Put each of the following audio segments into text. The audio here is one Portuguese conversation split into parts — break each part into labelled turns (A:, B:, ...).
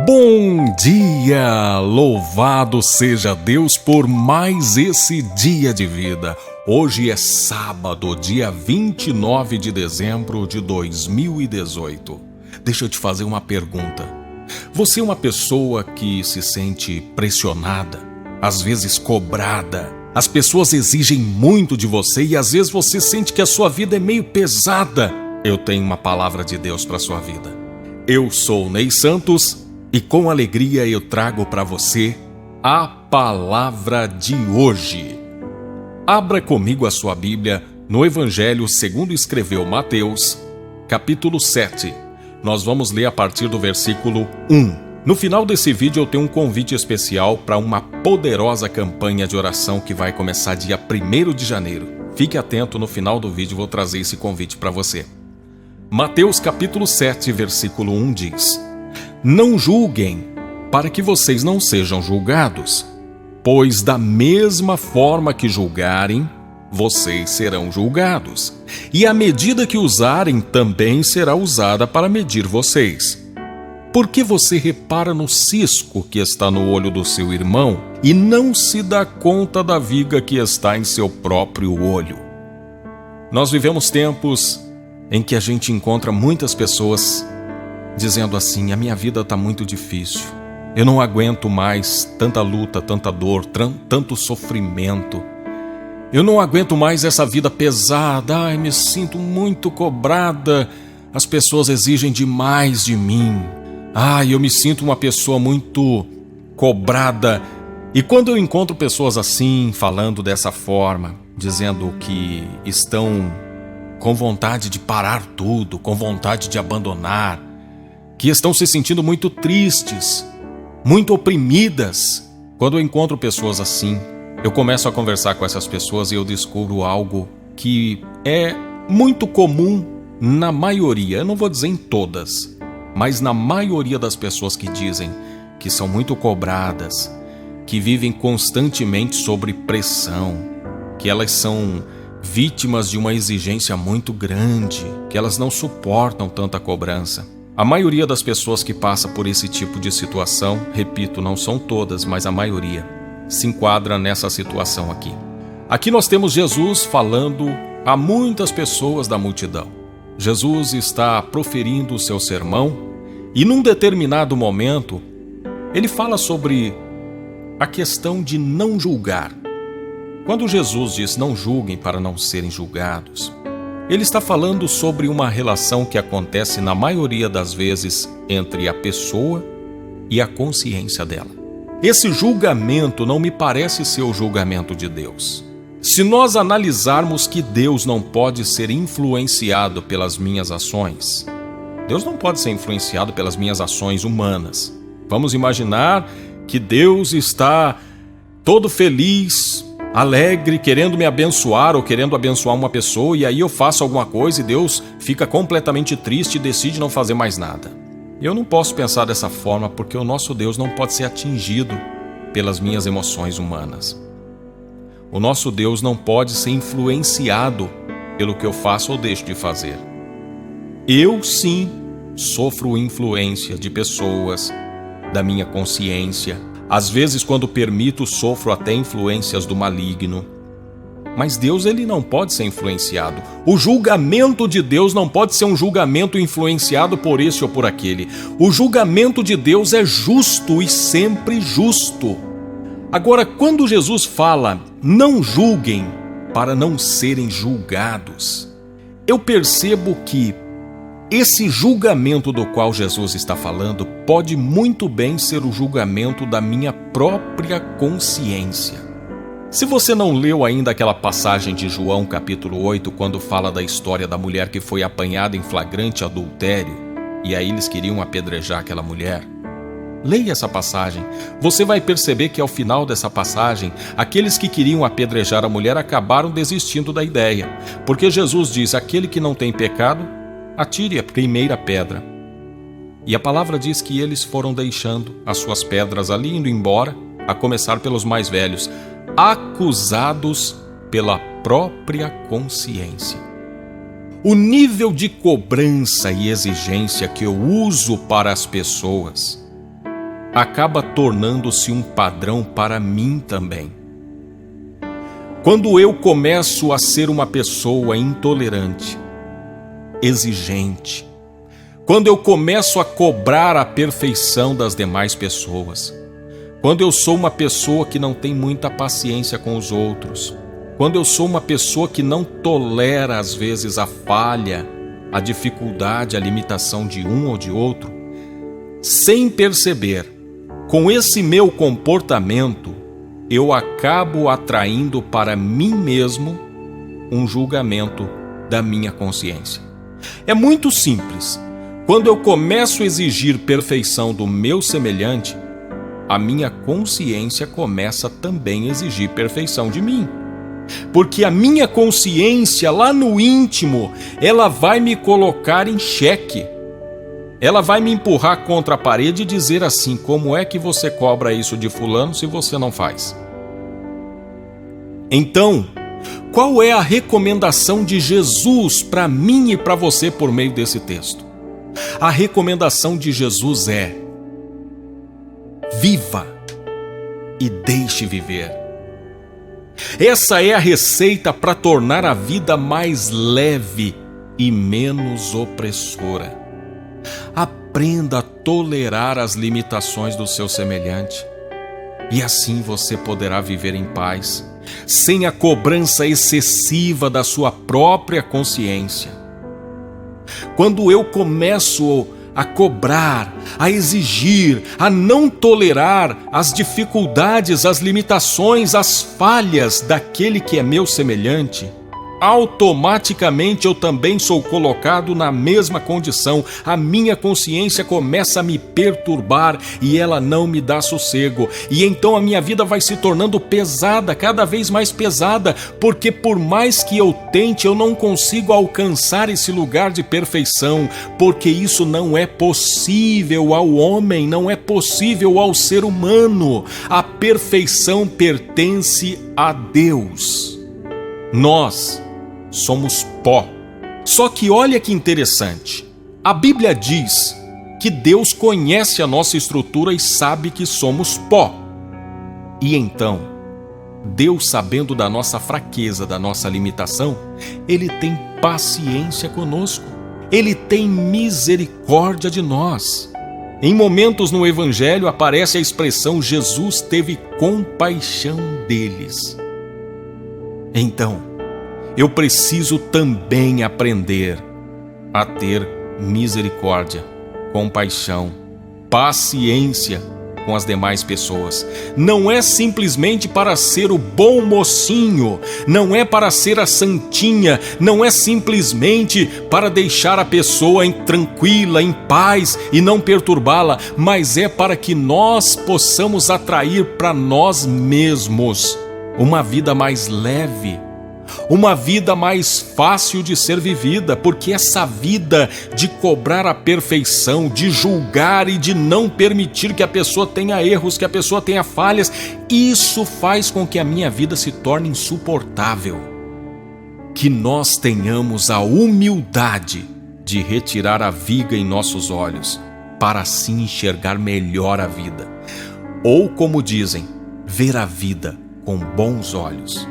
A: Bom dia! Louvado seja Deus por mais esse dia de vida. Hoje é sábado, dia 29 de dezembro de 2018. Deixa eu te fazer uma pergunta. Você é uma pessoa que se sente pressionada, às vezes cobrada? As pessoas exigem muito de você e às vezes você sente que a sua vida é meio pesada. Eu tenho uma palavra de Deus para a sua vida. Eu sou Ney Santos e com alegria eu trago para você a palavra de hoje. Abra comigo a sua Bíblia no Evangelho segundo escreveu Mateus, capítulo 7. Nós vamos ler a partir do versículo 1. No final desse vídeo eu tenho um convite especial para uma poderosa campanha de oração que vai começar dia 1º de janeiro. Fique atento, no final do vídeo vou trazer esse convite para você. Mateus capítulo 7, versículo 1 diz: Não julguem, para que vocês não sejam julgados, pois da mesma forma que julgarem, vocês serão julgados, e a medida que usarem também será usada para medir vocês. Por que você repara no cisco que está no olho do seu irmão e não se dá conta da viga que está em seu próprio olho? Nós vivemos tempos em que a gente encontra muitas pessoas dizendo assim: a minha vida está muito difícil, eu não aguento mais tanta luta, tanta dor, tanto sofrimento, eu não aguento mais essa vida pesada, me sinto muito cobrada, as pessoas exigem demais de mim, eu me sinto uma pessoa muito cobrada. E quando eu encontro pessoas assim, falando dessa forma, dizendo que estão com vontade de parar tudo, com vontade de abandonar, que estão se sentindo muito tristes, muito oprimidas. Quando eu encontro pessoas assim, eu começo a conversar com essas pessoas e eu descubro algo que é muito comum na maioria, eu não vou dizer em todas, mas na maioria das pessoas que dizem que são muito cobradas, que vivem constantemente sob pressão, que elas são vítimas de uma exigência muito grande, que elas não suportam tanta cobrança. A maioria das pessoas que passa por esse tipo de situação, repito, não são todas, mas a maioria, se enquadra nessa situação aqui. Aqui nós temos Jesus falando a muitas pessoas da multidão. Jesus está proferindo o seu sermão e num determinado momento ele fala sobre a questão de não julgar. Quando Jesus diz não julguem para não serem julgados, ele está falando sobre uma relação que acontece na maioria das vezes entre a pessoa e a consciência dela. Esse julgamento não me parece ser o julgamento de Deus. Se nós analisarmos que Deus não pode ser influenciado pelas minhas ações, Deus não pode ser influenciado pelas minhas ações humanas. Vamos imaginar que Deus está todo feliz, alegre, querendo me abençoar ou querendo abençoar uma pessoa, e aí eu faço alguma coisa e Deus fica completamente triste e decide não fazer mais nada. Eu não posso pensar dessa forma, porque o nosso Deus não pode ser atingido pelas minhas emoções humanas. O nosso Deus não pode ser influenciado pelo que eu faço ou deixo de fazer. Eu sim sofro influência de pessoas, da minha consciência. Às vezes, quando permito, sofro até influências do maligno. Mas Deus, ele não pode ser influenciado. O julgamento de Deus não pode ser um julgamento influenciado por esse ou por aquele. O julgamento de Deus é justo e sempre justo. Agora, quando Jesus fala, não julguem para não serem julgados, eu percebo que esse julgamento do qual Jesus está falando pode muito bem ser o julgamento da minha própria consciência. Se você não leu ainda aquela passagem de João capítulo 8, quando fala da história da mulher que foi apanhada em flagrante adultério, e aí eles queriam apedrejar aquela mulher, leia essa passagem. Você vai perceber que ao final dessa passagem, aqueles que queriam apedrejar a mulher acabaram desistindo da ideia, porque Jesus diz: aquele que não tem pecado, atire a primeira pedra. E a palavra diz que eles foram deixando as suas pedras ali, indo embora, a começar pelos mais velhos, acusados pela própria consciência. O nível de cobrança e exigência que eu uso para as pessoas acaba tornando-se um padrão para mim também. Quando eu começo a ser uma pessoa intolerante, exigente, quando eu começo a cobrar a perfeição das demais pessoas, quando eu sou uma pessoa que não tem muita paciência com os outros, quando eu sou uma pessoa que não tolera às vezes a falha, a dificuldade, a limitação de um ou de outro, sem perceber, com esse meu comportamento, eu acabo atraindo para mim mesmo um julgamento da minha consciência. É muito simples. Quando eu começo a exigir perfeição do meu semelhante, a minha consciência começa também a exigir perfeição de mim. Porque a minha consciência, lá no íntimo, ela vai me colocar em xeque. Ela vai me empurrar contra a parede e dizer assim: como é que você cobra isso de fulano se você não faz? Então, qual é a recomendação de Jesus para mim e para você por meio desse texto? A recomendação de Jesus é: viva e deixe viver. Essa é a receita para tornar a vida mais leve e menos opressora. Aprenda a tolerar as limitações do seu semelhante, e assim você poderá viver em paz, sem a cobrança excessiva da sua própria consciência. Quando eu começo a cobrar, a exigir, a não tolerar as dificuldades, as limitações, as falhas daquele que é meu semelhante, automaticamente eu também sou colocado na mesma condição. A minha consciência começa a me perturbar e ela não me dá sossego. E então a minha vida vai se tornando pesada, cada vez mais pesada, porque por mais que eu tente, eu não consigo alcançar esse lugar de perfeição, porque isso não é possível ao homem, não é possível ao ser humano. A perfeição pertence a Deus. Nós somos pó. Só que olha que interessante. A Bíblia diz que Deus conhece a nossa estrutura e sabe que somos pó. E então, Deus, sabendo da nossa fraqueza, da nossa limitação, Ele tem paciência conosco. Ele tem misericórdia de nós. Em momentos no Evangelho aparece a expressão: Jesus teve compaixão deles. Então, eu preciso também aprender a ter misericórdia, compaixão, paciência com as demais pessoas. Não é simplesmente para ser o bom mocinho, não é para ser a santinha, não é simplesmente para deixar a pessoa tranquila, em paz e não perturbá-la, mas é para que nós possamos atrair para nós mesmos uma vida mais leve, uma vida mais fácil de ser vivida, porque essa vida de cobrar a perfeição, de julgar e de não permitir que a pessoa tenha erros, que a pessoa tenha falhas, isso faz com que a minha vida se torne insuportável. Que nós tenhamos a humildade de retirar a viga em nossos olhos, para assim enxergar melhor a vida. Ou, como dizem, ver a vida com bons olhos.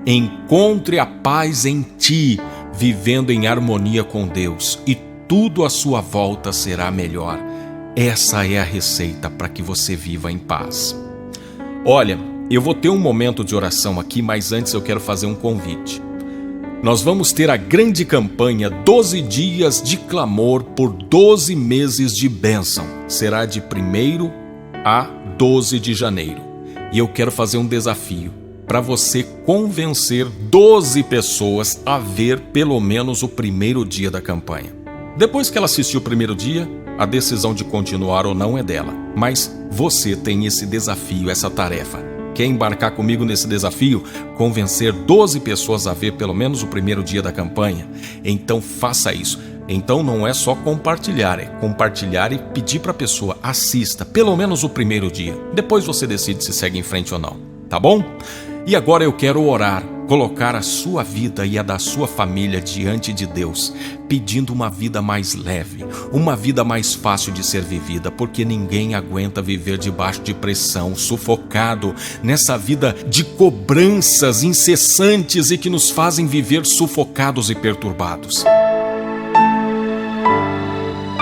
A: Encontre a paz em ti, vivendo em harmonia com Deus, e tudo à sua volta será melhor. Essa é a receita para que você viva em paz. Olha, eu vou ter um momento de oração aqui, mas antes eu quero fazer um convite. Nós vamos ter a grande campanha 12 dias de clamor por 12 meses de bênção. Será de 1º a 12 de janeiro. E eu quero fazer um desafio para você convencer 12 pessoas a ver pelo menos o primeiro dia da campanha. Depois que ela assistir o primeiro dia, a decisão de continuar ou não é dela. Mas você tem esse desafio, essa tarefa. Quer embarcar comigo nesse desafio? Convencer 12 pessoas a ver pelo menos o primeiro dia da campanha? Então faça isso. Então não é só compartilhar, é compartilhar e pedir para a pessoa: assista pelo menos o primeiro dia. Depois você decide se segue em frente ou não, tá bom? E agora eu quero orar colocar a sua vida e a da sua família diante de Deus, pedindo uma vida mais leve, uma vida mais fácil de ser vivida, porque ninguém aguenta viver debaixo de pressão, sufocado nessa vida de cobranças incessantes e que nos fazem viver sufocados e perturbados.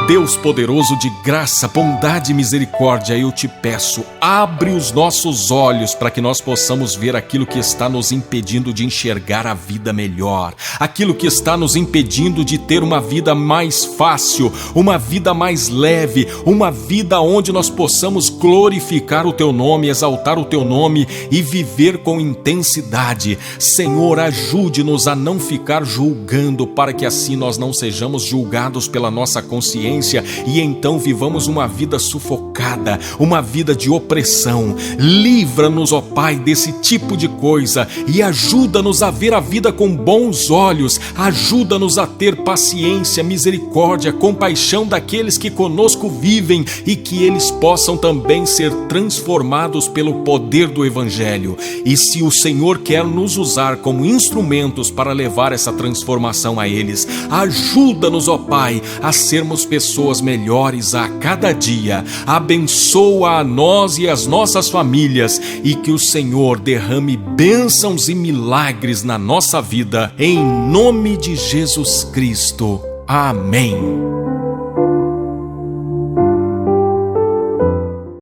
A: Deus poderoso de graça, bondade e misericórdia, eu te peço, abre os nossos olhos para que nós possamos ver aquilo que está nos impedindo de enxergar a vida melhor, aquilo que está nos impedindo de ter uma vida mais fácil, uma vida mais leve, uma vida onde nós possamos glorificar o teu nome, exaltar o teu nome e viver com intensidade. Senhor, ajude-nos a não ficar julgando, para que assim nós não sejamos julgados pela nossa consciência e então vivamos uma vida sufocada, uma vida de opressão. Livra-nos, ó Pai, desse tipo de coisa e ajuda-nos a ver a vida com bons olhos. Ajuda-nos a ter paciência, misericórdia, compaixão daqueles que conosco vivem e que eles possam também ser transformados pelo poder do Evangelho. E se o Senhor quer nos usar como instrumentos para levar essa transformação a eles, ajuda-nos, ó Pai, a sermos pessoas melhores a cada dia. Abençoa a nós e as nossas famílias e que o Senhor derrame bênçãos e milagres na nossa vida, em nome de Jesus Cristo. Amém.